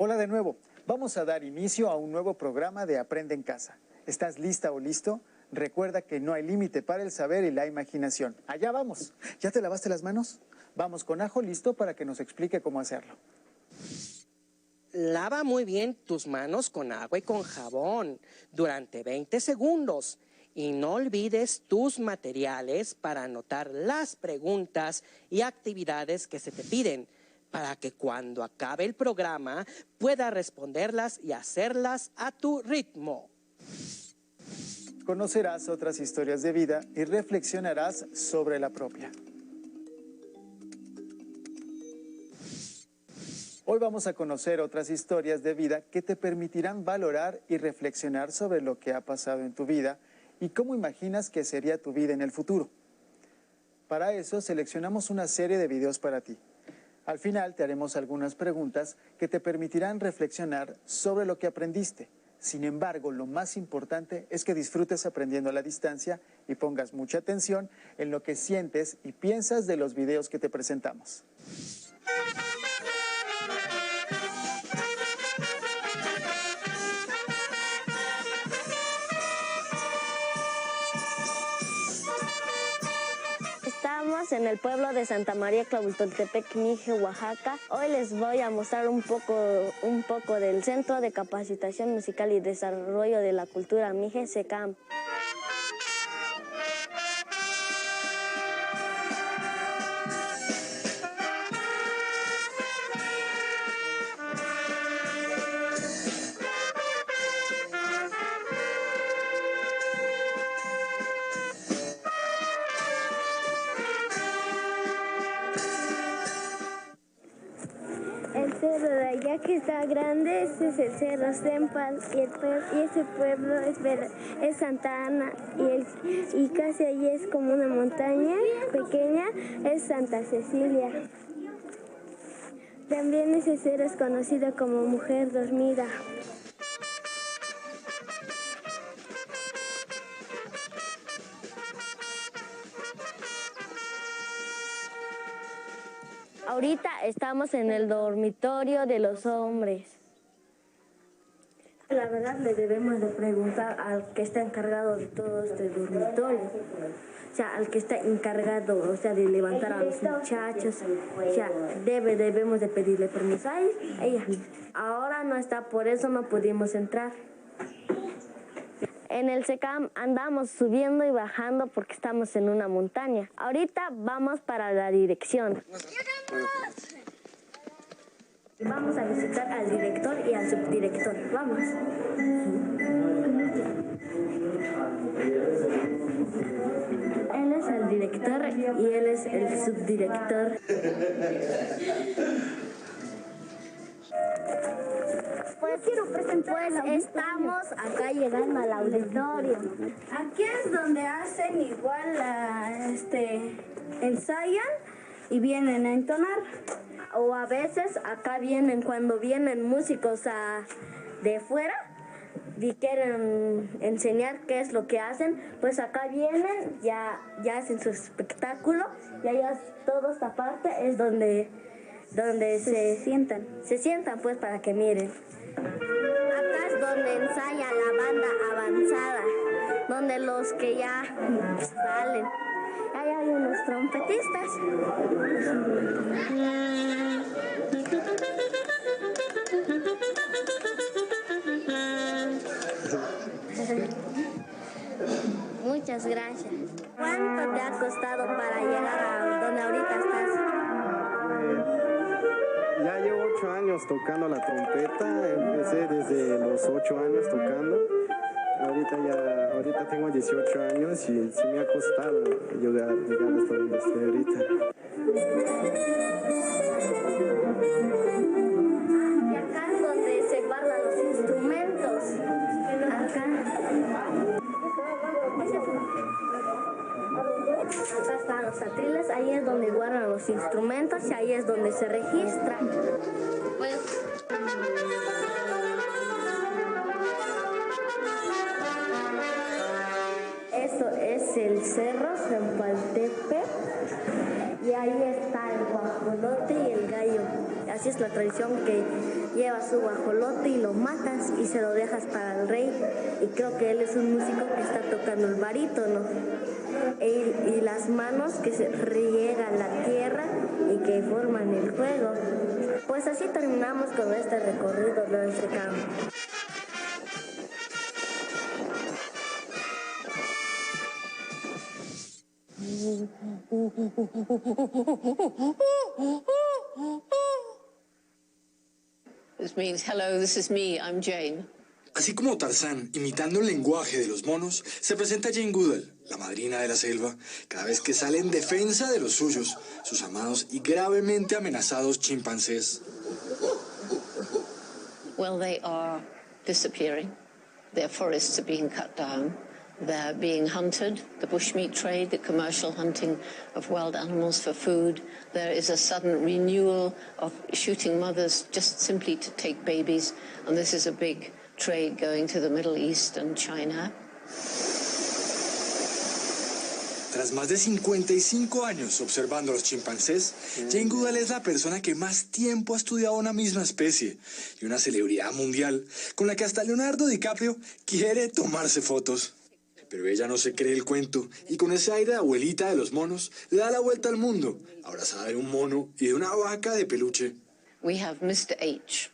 Hola de nuevo. Vamos a dar inicio a un nuevo programa de Aprende en Casa. ¿Estás lista o listo? Recuerda que no hay límite para el saber y la imaginación. Allá vamos. ¿Ya te lavaste las manos? Vamos con Ajo listo para que nos explique cómo hacerlo. Lava muy bien tus manos con agua y con jabón durante 20 segundos. Y no olvides tus materiales para anotar las preguntas y actividades que se te piden, para que cuando acabe el programa puedas responderlas y hacerlas a tu ritmo. Conocerás otras historias de vida y reflexionarás sobre la propia. Hoy vamos a conocer otras historias de vida que te permitirán valorar y reflexionar sobre lo que ha pasado en tu vida y cómo imaginas que sería tu vida en el futuro. Para eso seleccionamos una serie de videos para ti. Al final te haremos algunas preguntas que te permitirán reflexionar sobre lo que aprendiste. Sin embargo, lo más importante es que disfrutes aprendiendo a la distancia y pongas mucha atención en lo que sientes y piensas de los videos que te presentamos. Estamos en el pueblo de Santa María Tlahuitoltepec, Mije, Oaxaca. Hoy les voy a mostrar un poco del Centro de Capacitación Musical y Desarrollo de la Cultura Mije, CECAM. El cerro de allá que está grande, ese es el Cerro Sempal y ese pueblo es Santa Ana y casi allí es como una montaña pequeña, es Santa Cecilia. También ese cerro es conocido como Mujer Dormida. Ahorita estamos en el dormitorio de los hombres. La verdad le debemos de preguntar al que está encargado de todo este dormitorio. O sea, al que está encargado, o sea, de levantar a los muchachos. O sea, debemos de pedirle permiso a ella. Ahora no está, por eso no pudimos entrar. En el CECAM andamos subiendo y bajando porque estamos en una montaña. Ahorita vamos para la dirección. Vamos a visitar al director y al subdirector. Vamos. Él es el director y él es el subdirector. Pues estamos acá llegando al auditorio. Aquí es donde hacen igual, ensayan y vienen a entonar. O a veces acá vienen, cuando vienen músicos de fuera y quieren enseñar qué es lo que hacen, pues acá vienen, ya hacen su espectáculo y allá toda esta parte es donde se sientan. Se sientan pues para que miren. Acá es donde ensaya la banda avanzada, donde los que ya salen. Ahí hay unos trompetistas. Muchas gracias. ¿Cuánto te ha costado para llegar a donde ahorita estás? Ya llevo 8 años tocando la trompeta, empecé desde los 8 años tocando. Ahorita tengo 18 años y sí me ha costado llegar hasta donde estoy ahorita. Y acá es donde se guardan los instrumentos. Acá están los atriles, ahí es donde guardan los instrumentos y ahí es donde se registra. Pues, eso es el Cerro Sempaltepec y ahí está el guajolote y el gallo. Así es la tradición, que llevas su guajolote y lo matas y se lo dejas para el rey. Y creo que él es un músico que está tocando el barítono. Y las manos que se riegan la tierra y que forman el juego. Pues así terminamos con este recorrido de nuestro campo. This means, hello, this is me, I'm Jane. Así como Tarzán, imitando el lenguaje de los monos, se presenta Jane Goodall, la madrina de la selva, cada vez que sale en defensa de los suyos, sus amados y gravemente amenazados chimpancés. Well, they are disappearing. Their forests are being cut down. They're being hunted, the bushmeat trade, the commercial hunting of wild animals for food. There is a sudden renewal of shooting mothers just simply to take babies, and this is a big trade going to the Middle East and China. Tras más de 55 años observando a los chimpancés, Jane Goodall es la persona que más tiempo ha estudiado una misma especie y una celebridad mundial con la que hasta Leonardo DiCaprio quiere tomarse fotos. Pero ella no se cree el cuento y con ese aire de abuelita de los monos le da la vuelta al mundo, abrazada de un mono y de una vaca de peluche. We have Mr. H.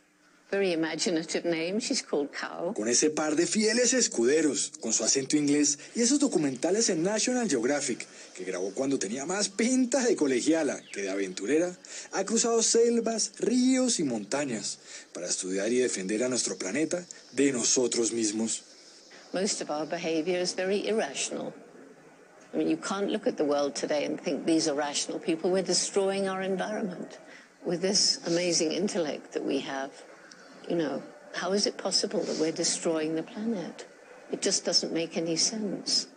Very imaginative name. She's called Cow. Con ese par de fieles escuderos, con su acento inglés y esos documentales en National Geographic, que grabó cuando tenía más pinta de colegiala que de aventurera, ha cruzado selvas, ríos y montañas para estudiar y defender a nuestro planeta de nosotros mismos. Most of our behavior is very irrational. I mean, you can't look at the world today and think these are rational people. We're destroying our environment with this amazing intellect that we have. You know, how is it possible that we're destroying the planet? It just doesn't make any sense.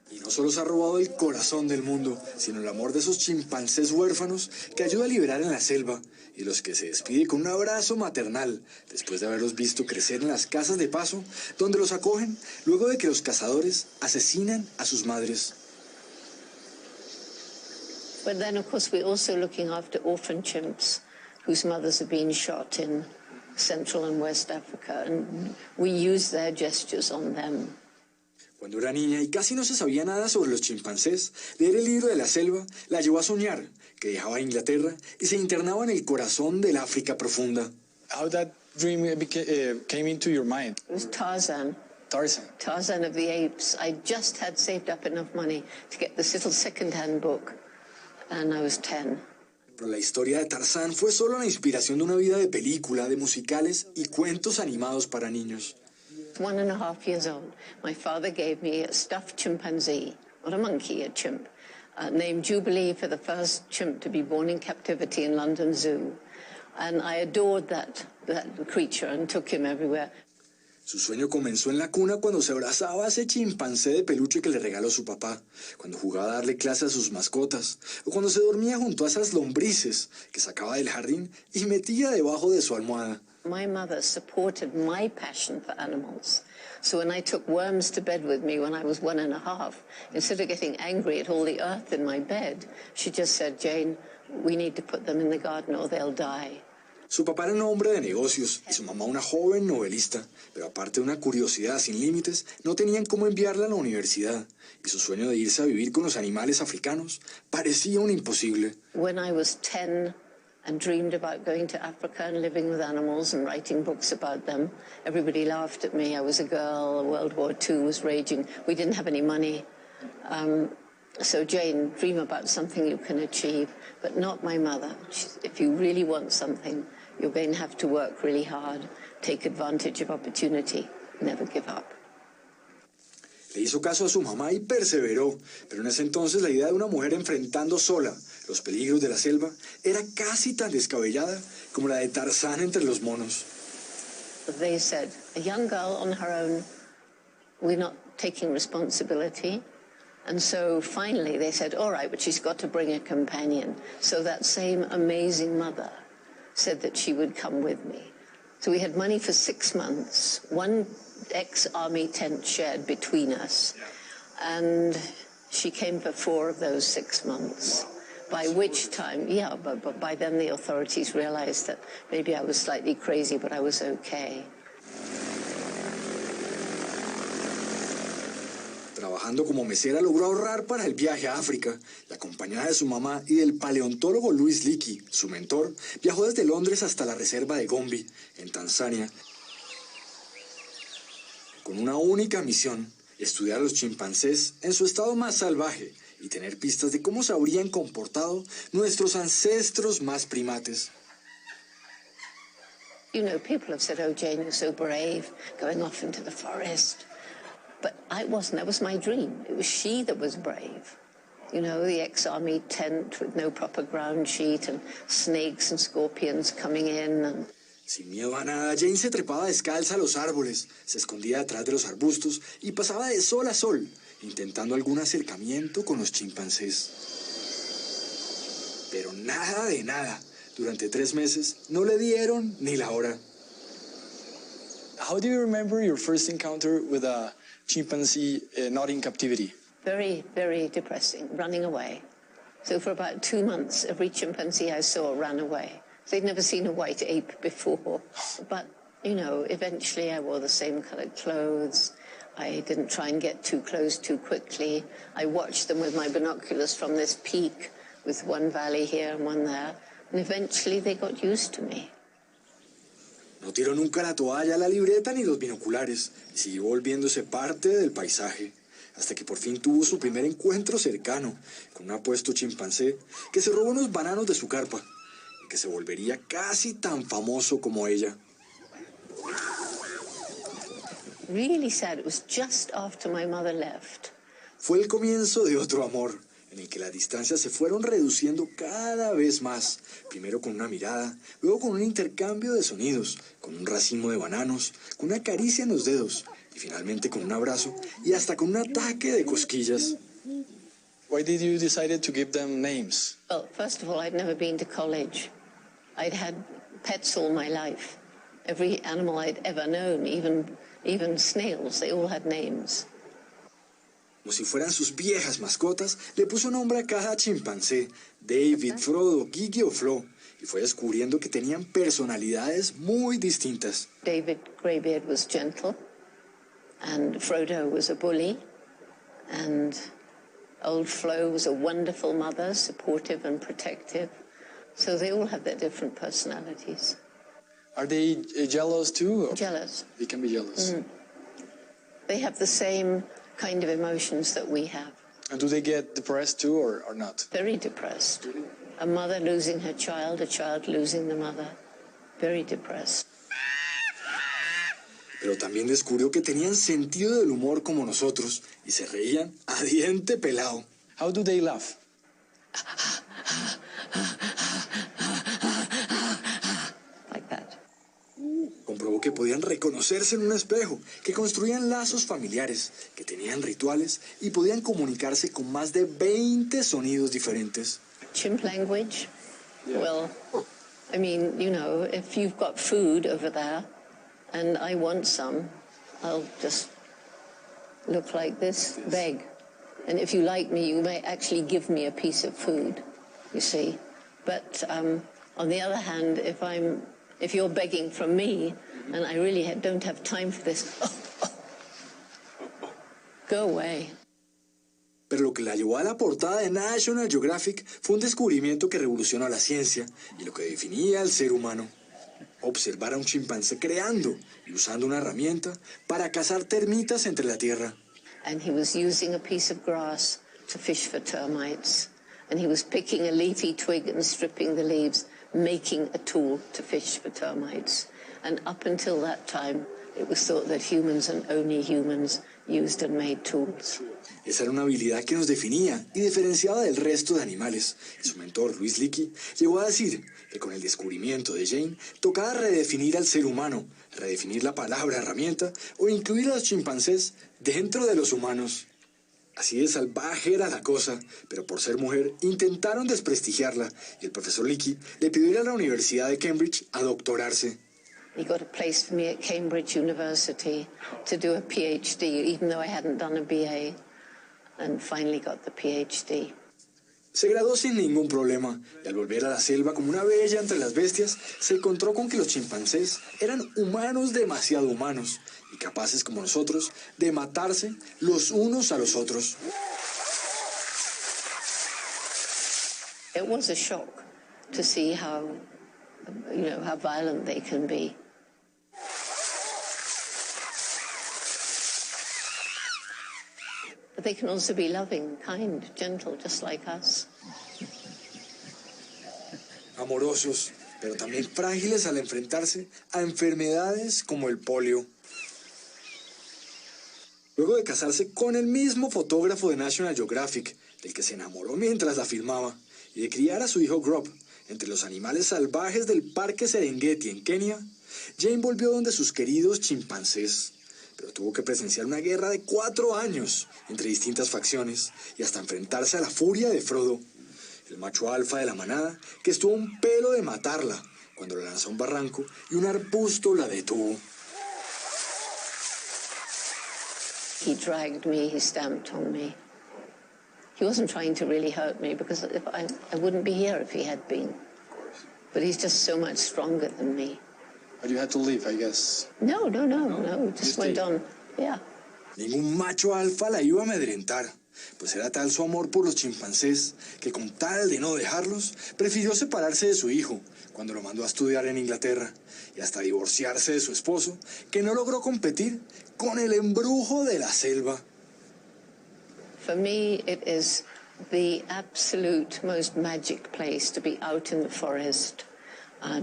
Y no solo se ha robado el corazón del mundo, sino el amor de esos chimpancés huérfanos que ayuda a liberar en la selva y los que se despide con un abrazo maternal después de haberlos visto crecer en las casas de paso, donde los acogen luego de que los cazadores asesinan a sus madres. But then, of course, we're also looking after orphan chimps whose mothers have been shot in Central and West Africa, and we use their gestures on them. Cuando era niña y casi no se sabía nada sobre los chimpancés, leer el libro de la selva la llevó a soñar que dejaba Inglaterra y se internaba en el corazón del África profunda. How that dream came into your mind? It was Tarzan. Tarzan. Tarzan of the Apes. I just had saved up enough money to get this little second-hand book, and I was 10. Pero la historia de Tarzán fue solo la inspiración de una vida de película, de musicales y cuentos animados para niños. 1.5 years old, my father gave me a stuffed chimpanzee, not a monkey, a chimp, named Jubilee for the first chimp to be born in captivity in London Zoo. And I adored that creature and took him everywhere. Su sueño comenzó en la cuna cuando se abrazaba a ese chimpancé de peluche que le regaló su papá, cuando jugaba a darle clase a sus mascotas, o cuando se dormía junto a esas lombrices que sacaba del jardín y metía debajo de su almohada. My mother supported my passion for animals. So when I took worms to bed with me when I was 1.5, instead of getting angry at all the earth in my bed, she just said, Jane, we need to put them in the garden or they'll die. Su papá era un hombre de negocios y su mamá una joven novelista, pero aparte de una curiosidad sin límites, no tenían cómo enviarla a la universidad y su sueño de irse a vivir con los animales africanos parecía un imposible. When I was 10 and dreamed about going to Africa and living with animals and writing books about them, everybody laughed at me. I was a girl, World War II was raging, we didn't have any money. So Jane, dream about something you can achieve, but not my mother. If you really want something, you're going to have to work really hard, take advantage of opportunity, never give up. Le hizo caso a su mamá y perseveró, pero en ese entonces la idea de una mujer enfrentando sola los peligros de la selva era casi tan descabellada como la de Tarzán entre los monos. They said, a young girl on her own, we're not taking responsibility. And so finally they said, all right, but she's got to bring a companion. So that same amazing mother said that she would come with me. So we had money for 6 months, one ex-army tent shared between us. And she came for 4 of those 6 months. By which time, yeah, but by then the authorities realized that maybe I was slightly crazy, but I was okay. Trabajando como mesera logró ahorrar para el viaje a África. Y acompañada de su mamá y del paleontólogo Louis Leakey, su mentor, viajó desde Londres hasta la reserva de Gombe, en Tanzania, con una única misión: estudiar a los chimpancés en su estado más salvaje y tener pistas de cómo se habrían comportado nuestros ancestros más primates. You know, people have said, oh, Jane, you're so brave, going off into the forest. But I wasn't. That was my dream. It was she that was brave. You know, the ex-army tent with no proper ground sheet and snakes and scorpions coming in. And... Sin miedo a nada, Jane se trepaba descalza a los árboles, se escondía detrás de los arbustos y pasaba de sol a sol, intentando algún acercamiento con los chimpancés. Pero nada de nada. Durante 3 meses no le dieron ni la hora. How do you remember your first encounter with a chimpanzee not in captivity? Very, very depressing, running away. So for about 2 months, every chimpanzee I saw ran away. They'd never seen a white ape before. But, you know, eventually I wore the same colored clothes. I didn't try and get too close too quickly. I watched them with my binoculars from this peak, with one valley here and one there. And eventually they got used to me. No tiró nunca la toalla, la libreta ni los binoculares y siguió volviéndose parte del paisaje, hasta que por fin tuvo su primer encuentro cercano con un apuesto chimpancé que se robó unos bananos de su carpa y que se volvería casi tan famoso como ella. Really sad. It was just after my mother left. Fue el comienzo de otro amor, en el que las distancias se fueron reduciendo cada vez más, primero con una mirada, luego con un intercambio de sonidos, con un racimo de bananos, con una caricia en los dedos, y finalmente con un abrazo y hasta con un ataque de cosquillas. Why did you decide to give them names? Well, first of all, I'd never been to college. I'd had pets all my life. Every animal I'd ever known, even snails, they all had names. Como si fueran sus viejas mascotas, le puso nombre a cada chimpancé: David, Frodo, Gigi o Flo, y fue descubriendo que tenían personalidades muy distintas. David Greybeard was gentle, and Frodo was a bully, and old Flo was a wonderful mother, supportive and protective. So they all have their different personalities. Are they jealous too? Jealous. They can be jealous. They have the same kind of emotions that we have. And do they get depressed too or not? Very depressed. A mother losing her child, a child losing the mother. Very depressed. Pero también descubrió que tenían sentido del humor como nosotros y se reían a diente pelado. How do they laugh? Like that. Comprobó que podían reconocerse en un espejo, que construían lazos familiares, que tenían rituales y podían comunicarse con más de 20 sonidos diferentes. Chimp language? Yeah. Well, I mean, you know, if you've got food over there and I want some, I'll just look like this, beg. And if you like me, you may actually give me a piece of food, you see. But on the other hand, if you're begging from me, and I really don't have time for this, go away. Pero lo que la llevó a la portada de National Geographic fue un descubrimiento que revolucionó la ciencia y lo que definía al ser humano. Observar a un chimpancé creando y usando una herramienta para cazar termitas entre la tierra. And he was using a piece of grass to fish for termites. And he was picking a leafy twig and stripping the leaves, making a tool to fish for termites. And up until that time, it was thought that humans and only humans used and made tools. Esa era una habilidad que nos definía y diferenciaba del resto de animales. Y su mentor, Louis Leakey, llegó a decir que con el descubrimiento de Jane tocaba redefinir al ser humano, redefinir la palabra herramienta o incluir a los chimpancés dentro de los humanos. Así de salvaje era la cosa, pero por ser mujer intentaron desprestigiarla y el profesor Leakey le pidió ir a la Universidad de Cambridge a doctorarse. He got a place for me at Cambridge University to do a PhD, even though I hadn't done a BA, and finally got the PhD. Se graduó sin ningún problema y al volver a la selva como una bella entre las bestias, se encontró con que los chimpancés eran humanos demasiado humanos y capaces como nosotros de matarse los unos a los otros. It was a shock to see how violent they can be. But they can also be loving, kind, gentle, just like us. Amorosos, pero también frágiles al enfrentarse a enfermedades como el polio. Luego de casarse con el mismo fotógrafo de National Geographic, del que se enamoró mientras la filmaba, y de criar a su hijo Grub entre los animales salvajes del Parque Serengeti en Kenia, Jane volvió donde sus queridos chimpancés. Pero tuvo que presenciar una guerra de 4 años entre distintas facciones y hasta enfrentarse a la furia de Frodo, el macho alfa de la manada, que estuvo a un pelo de matarla cuando la lanzó a un barranco y un arbusto la detuvo. He dragged me, he stamped on me. He wasn't trying to really hurt me because I wouldn't be here if he had been. But he's just so much stronger than me. But you had to leave, I guess. No, just went on, yeah. Ningún macho alfa la iba a amedrentar, pues era tal su amor por los chimpancés que con tal de no dejarlos, prefirió separarse de su hijo cuando lo mandó a estudiar en Inglaterra y hasta divorciarse de su esposo, que no logró competir con el embrujo de la selva. For me, it is the absolute most magic place to be out in the forest,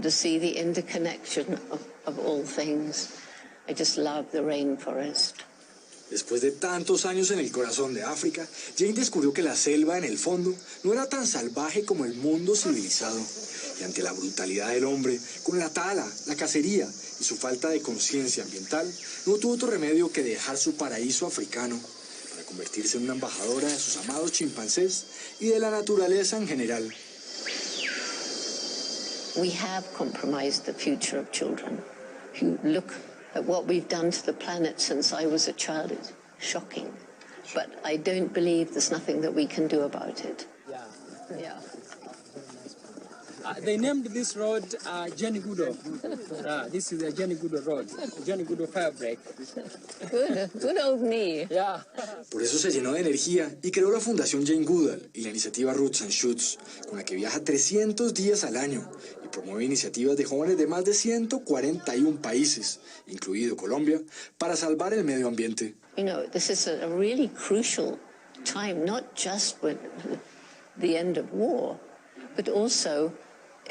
to see the interconnection of all things. I just love the rainforest. Después de tantos años en el corazón de África, Jane descubrió que la selva en el fondo no era tan salvaje como el mundo civilizado. Y ante la brutalidad del hombre, con la tala, la cacería y su falta de conciencia ambiental, no tuvo otro remedio que dejar su paraíso africano para convertirse en una embajadora de sus amados chimpancés y de la naturaleza en general. We have compromised the future of children. If you look at what we've done to the planet since I was a child, it's shocking. But I don't believe there's nothing that we can do about it. Yeah. They named this road Jenny Goodall. This is the Jenny Goodall Road, Jenny Goodall Firebreak. Good old me. Yeah. Por eso se llenó de energía y creó la Fundación Jane Goodall y la iniciativa Roots and Shoots, con la que viaja 300 días al año y promueve iniciativas de jóvenes de más de 141 países, incluido Colombia, para salvar el medio ambiente. You know, this is a really crucial time, not just with the end of war, but also,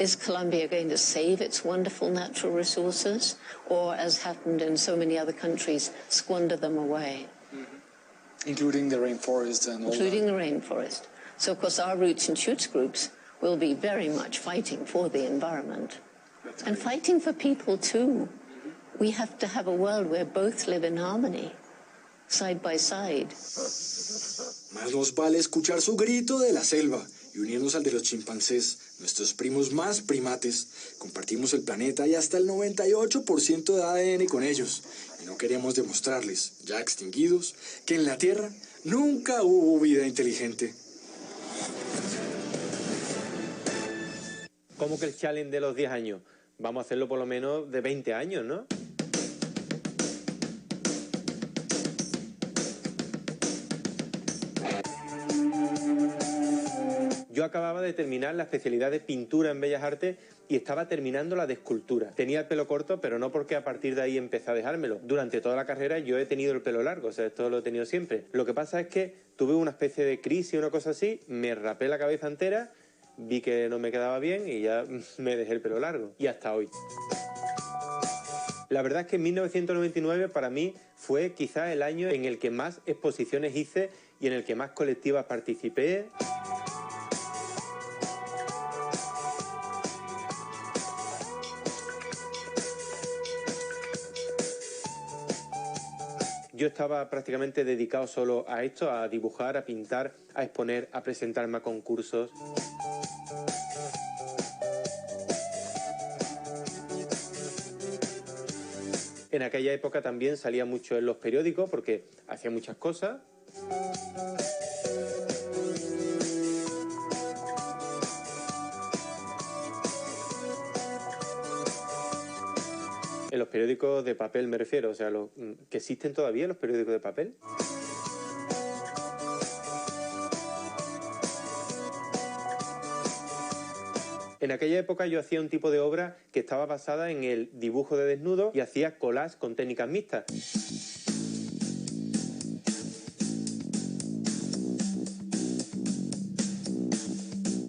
is Colombia going to save its wonderful natural resources, or, as happened in so many other countries, squander them away? Including the rainforest and all Including that. the rainforest. So, of course, our Roots and Shoots groups will be very much fighting for the environment. And fighting for people, too. We have to have a world where both live in harmony, side by side. Más nos vale escuchar su grito de la selva y unirnos al de los chimpancés, nuestros primos más primates. Compartimos el planeta y hasta el 98% de ADN con ellos. Y no queremos demostrarles, ya extinguidos, que en la Tierra nunca hubo vida inteligente. ¿Cómo que el challenge de los 10 años? Vamos a hacerlo por lo menos de 20 años, ¿no? Yo acababa de terminar la especialidad de pintura en Bellas Artes y estaba terminando la de escultura. Tenía el pelo corto, pero no porque a partir de ahí empecé a dejármelo. Durante toda la carrera yo he tenido el pelo largo, o sea, esto lo he tenido siempre. Lo que pasa es que tuve una especie de crisis, una cosa así, me rapé la cabeza entera, vi que no me quedaba bien y ya me dejé el pelo largo. Y hasta hoy. La verdad es que 1999 para mí fue quizás el año en el que más exposiciones hice y en el que más colectivas participé. Yo estaba prácticamente dedicado solo a esto, a dibujar, a pintar, a exponer, a presentarme a concursos. En aquella época también salía mucho en los periódicos porque hacía muchas cosas. En los periódicos de papel me refiero, o sea, que existen todavía los periódicos de papel. En aquella época yo hacía un tipo de obra que estaba basada en el dibujo de desnudo y hacía collage con técnicas mixtas.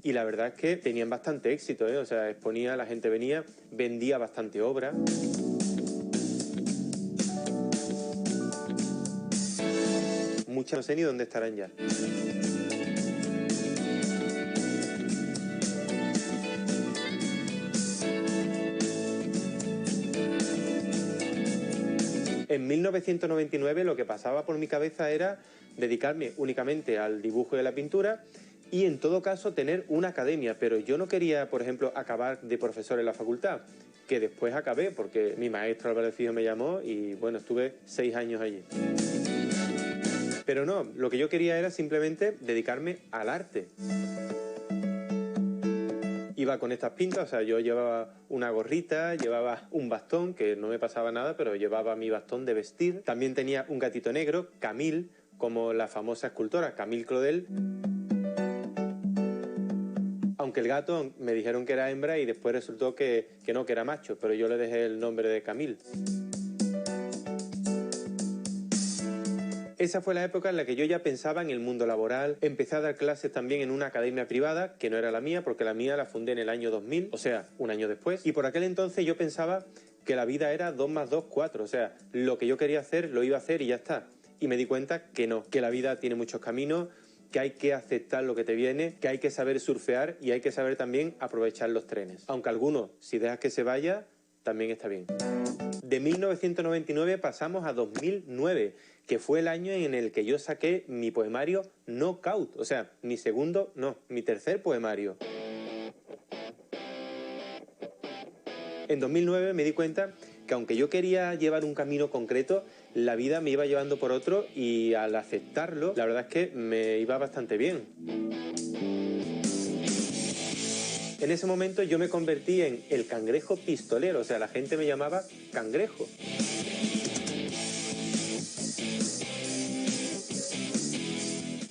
Y la verdad es que tenían bastante éxito, ¿eh? O sea, exponía, la gente venía, vendía bastante obra. Muchas no sé ni dónde estarán ya. En 1999 lo que pasaba por mi cabeza era dedicarme únicamente al dibujo y a la pintura y en todo caso tener una academia, pero yo no quería, por ejemplo, acabar de profesor en la facultad, que después acabé porque mi maestro Álvarez Fijo me llamó y bueno, estuve 6 años allí. Pero no, lo que yo quería era simplemente dedicarme al arte. Iba con estas pintas, o sea, yo llevaba una gorrita, llevaba un bastón, que no me pasaba nada, pero llevaba mi bastón de vestir. También tenía un gatito negro, Camille, como la famosa escultora Camille Claudel. Aunque el gato me dijeron que era hembra y después resultó que no, que era macho, pero yo le dejé el nombre de Camille. Esa fue la época en la que yo ya pensaba en el mundo laboral. Empecé a dar clases también en una academia privada, que no era la mía, porque la mía la fundé en el año 2000, o sea, un año después. Y por aquel entonces yo pensaba que la vida era 2 más 2, 4. O sea, lo que yo quería hacer, lo iba a hacer y ya está. Y me di cuenta que no, que la vida tiene muchos caminos, que hay que aceptar lo que te viene, que hay que saber surfear y hay que saber también aprovechar los trenes. Aunque algunos, si dejas que se vaya, también está bien. De 1999 pasamos a 2009, que fue el año en el que yo saqué mi poemario Knockout, o sea, mi segundo, no, mi tercer poemario. En 2009 me di cuenta que aunque yo quería llevar un camino concreto, la vida me iba llevando por otro y al aceptarlo, la verdad es que me iba bastante bien. En ese momento yo me convertí en el cangrejo pistolero, o sea, la gente me llamaba cangrejo.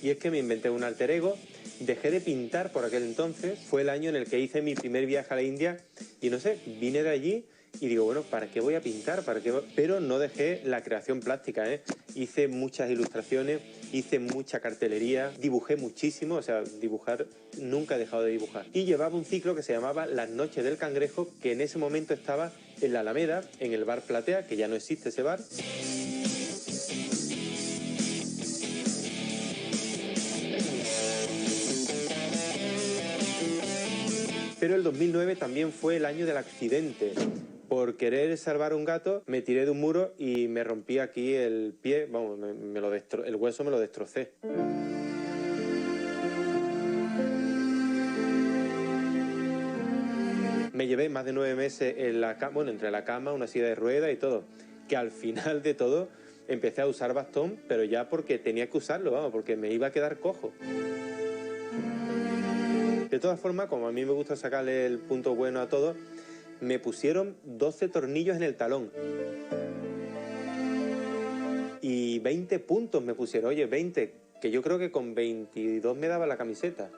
Y es que me inventé un alter ego, dejé de pintar por aquel entonces, fue el año en el que hice mi primer viaje a la India y no sé, vine de allí y digo, bueno, ¿para qué voy a pintar? Pero no dejé la creación plástica, ¿eh? Hice muchas ilustraciones, hice mucha cartelería, dibujé muchísimo, o sea, dibujar, nunca he dejado de dibujar. Y llevaba un ciclo que se llamaba Las Noches del Cangrejo, que en ese momento estaba en la Alameda, en el bar Platea, que ya no existe ese bar. Pero el 2009 también fue el año del accidente. Por querer salvar un gato, me tiré de un muro y me rompí aquí el pie, vamos, el hueso me lo destrocé. Me llevé más de 9 meses en la cama, bueno, entre la cama, una silla de ruedas y todo, que al final de todo empecé a usar bastón, pero ya porque tenía que usarlo, vamos, porque me iba a quedar cojo. De todas formas, como a mí me gusta sacarle el punto bueno a todo, me pusieron 12 tornillos en el talón. Y 20 puntos me pusieron, oye, 20, que yo creo que con 22 me daba la camiseta.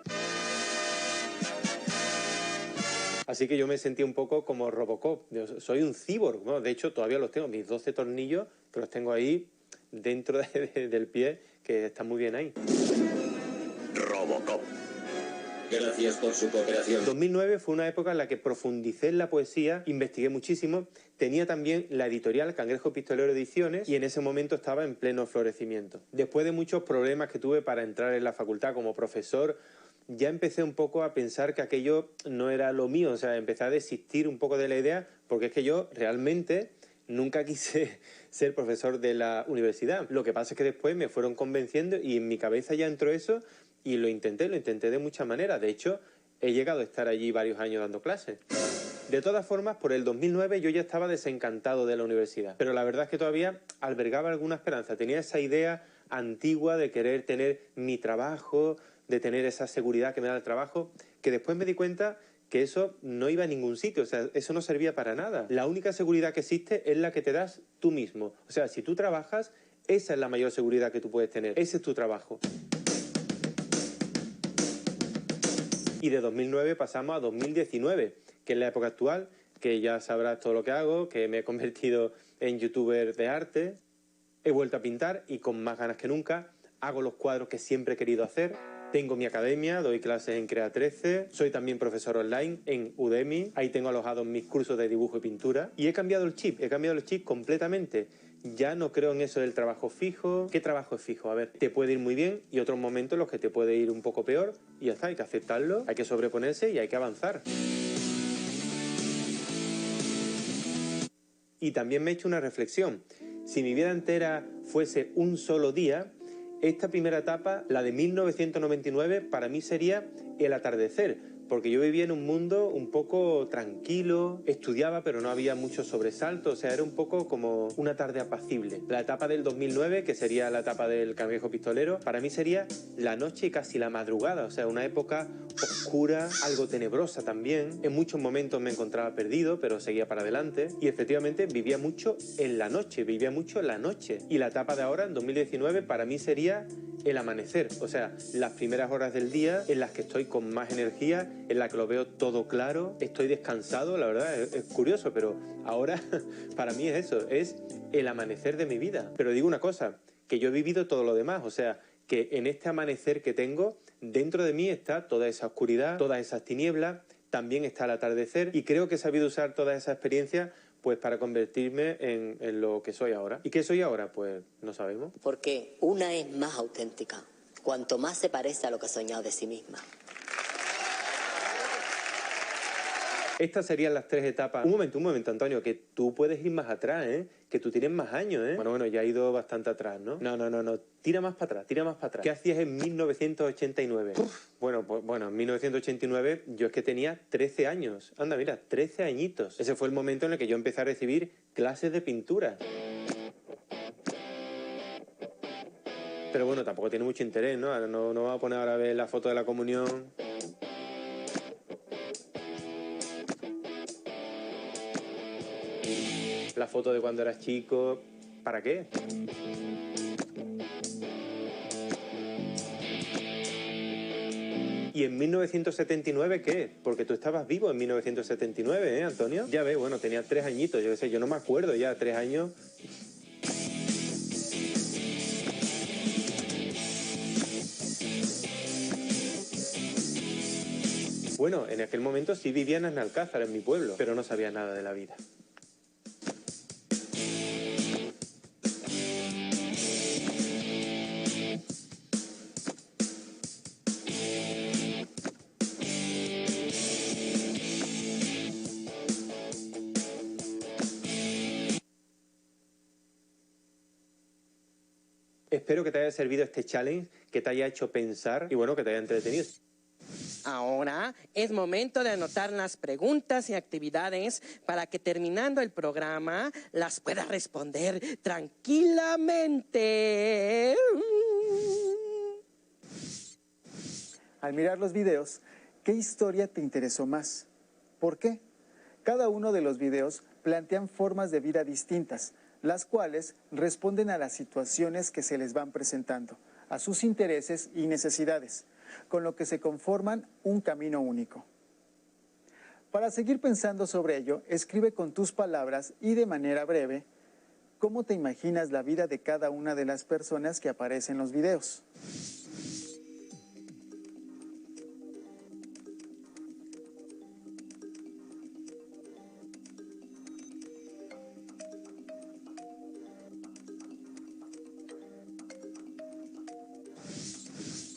Así que yo me sentí un poco como Robocop, soy un cyborg, ¿no? De hecho todavía los tengo, mis 12 tornillos, que los tengo ahí dentro del pie, que están muy bien ahí. Robocop. Gracias por su cooperación. 2009 fue una época en la que profundicé en la poesía, investigué muchísimo, tenía también la editorial Cangrejo Pistolero Ediciones y en ese momento estaba en pleno florecimiento. Después de muchos problemas que tuve para entrar en la facultad como profesor, ya empecé un poco a pensar que aquello no era lo mío, o sea, empecé a desistir un poco de la idea, porque es que yo realmente nunca quise ser profesor de la universidad. Lo que pasa es que después me fueron convenciendo y en mi cabeza ya entró eso y lo intenté de muchas maneras. De hecho, he llegado a estar allí varios años dando clases. De todas formas, por el 2009 yo ya estaba desencantado de la universidad, pero la verdad es que todavía albergaba alguna esperanza. Tenía esa idea antigua de querer tener mi trabajo, de tener esa seguridad que me da el trabajo, que después me di cuenta que eso no iba a ningún sitio, o sea, eso no servía para nada. La única seguridad que existe es la que te das tú mismo. O sea, si tú trabajas, esa es la mayor seguridad que tú puedes tener. Ese es tu trabajo. Y de 2009 pasamos a 2019, que es la época actual, que ya sabrás todo lo que hago, que me he convertido en youtuber de arte. He vuelto a pintar y con más ganas que nunca. Hago los cuadros que siempre he querido hacer. Tengo mi academia, doy clases en Crea 13, soy también profesor online en Udemy, ahí tengo alojados mis cursos de dibujo y pintura y he cambiado el chip completamente. Ya no creo en eso del trabajo fijo. ¿Qué trabajo es fijo? A ver, te puede ir muy bien y otros momentos en los que te puede ir un poco peor y ya está, hay que aceptarlo, hay que sobreponerse y hay que avanzar. Y también me he hecho una reflexión. Si mi vida entera fuese un solo día, esta primera etapa, la de 1999, para mí sería el atardecer, porque yo vivía en un mundo un poco tranquilo, estudiaba pero no había muchos sobresaltos, o sea, era un poco como una tarde apacible. La etapa del 2009, que sería la etapa del Cangrejo Pistolero, para mí sería la noche y casi la madrugada, o sea, una época oscura, algo tenebrosa también. En muchos momentos me encontraba perdido, pero seguía para adelante y efectivamente vivía mucho en la noche, Y la etapa de ahora, en 2019, para mí sería el amanecer, o sea, las primeras horas del día en las que estoy con más energía, en la que lo veo todo claro, estoy descansado, la verdad, es curioso, pero ahora para mí es eso, es el amanecer de mi vida. Pero digo una cosa, que yo he vivido todo lo demás, o sea, que en este amanecer que tengo, dentro de mí está toda esa oscuridad, todas esas tinieblas, también está el atardecer y creo que he sabido usar toda esa experiencia pues para convertirme en lo que soy ahora. ¿Y qué soy ahora? Pues no sabemos. Porque una es más auténtica, cuanto más se parece a lo que ha soñado de sí misma. Estas serían las tres etapas. Un momento, Antonio, que tú puedes ir más atrás, ¿eh? Que tú tienes más años, ¿eh? Bueno, ya he ido bastante atrás, ¿no? No. Tira más para atrás. ¿Qué hacías en 1989? Bueno, en 1989 yo es que tenía 13 años. Anda, mira, 13 añitos. Ese fue el momento en el que yo empecé a recibir clases de pintura. Pero bueno, tampoco tiene mucho interés, ¿no? Ahora no vamos a poner ahora a ver la foto de la comunión. La foto de cuando eras chico, ¿para qué? ¿Y en 1979 qué? Porque tú estabas vivo en 1979, ¿eh, Antonio? Ya ves, bueno, tenía 3 añitos, yo qué sé, yo no me acuerdo ya, 3 años. Bueno, en aquel momento sí vivía en Alcázar, en mi pueblo, pero no sabía nada de la vida. Espero que te haya servido este challenge, que te haya hecho pensar y bueno, que te haya entretenido. Ahora es momento de anotar las preguntas y actividades para que terminando el programa las puedas responder tranquilamente. Al mirar los videos, ¿qué historia te interesó más? ¿Por qué? Cada uno de los videos plantean formas de vida distintas, las cuales responden a las situaciones que se les van presentando, a sus intereses y necesidades, con lo que se conforman un camino único. Para seguir pensando sobre ello, escribe con tus palabras y de manera breve cómo te imaginas la vida de cada una de las personas que aparecen en los videos.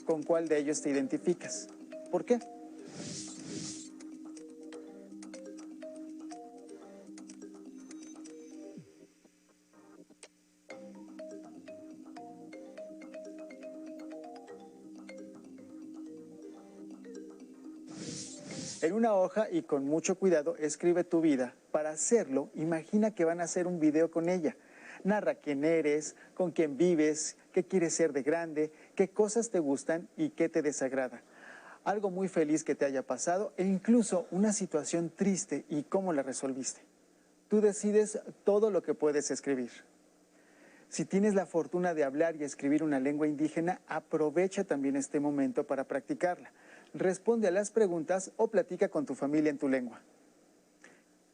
¿Con cuál de ellos te identificas? ¿Por qué? En una hoja y con mucho cuidado escribe tu vida. Para hacerlo, imagina que van a hacer un video con ella. Narra quién eres, con quién vives, qué quieres ser de grande, qué cosas te gustan y qué te desagrada. algo muy feliz que te haya pasado e incluso una situación triste y cómo la resolviste. Tú decides todo lo que puedes escribir. Si tienes la fortuna de hablar y escribir una lengua indígena, aprovecha también este momento para practicarla. Responde a las preguntas o platica con tu familia en tu lengua.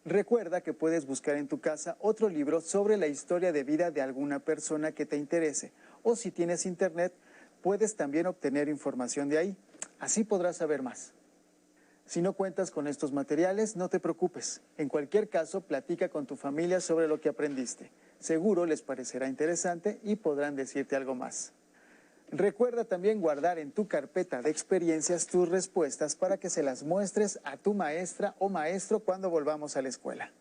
Recuerda que puedes buscar en tu casa otro libro sobre la historia de vida de alguna persona que te interese, o si tienes internet, puedes también obtener información de ahí. Así podrás saber más. Si no cuentas con estos materiales, no te preocupes. En cualquier caso, platica con tu familia sobre lo que aprendiste. Seguro les parecerá interesante y podrán decirte algo más. Recuerda también guardar en tu carpeta de experiencias tus respuestas para que se las muestres a tu maestra o maestro cuando volvamos a la escuela.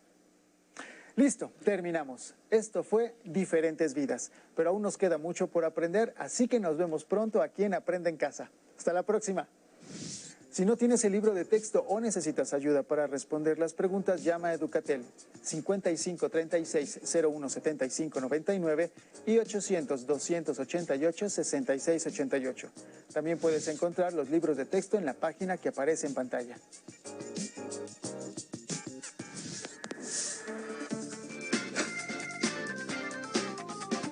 Listo, terminamos. Esto fue Diferentes Vidas, pero aún nos queda mucho por aprender, así que nos vemos pronto aquí en Aprende en Casa. Hasta la próxima. Si no tienes el libro de texto o necesitas ayuda para responder las preguntas, llama a Educatel 55 36 01 75 99 y 800 288 66 88. También puedes encontrar los libros de texto en la página que aparece en pantalla.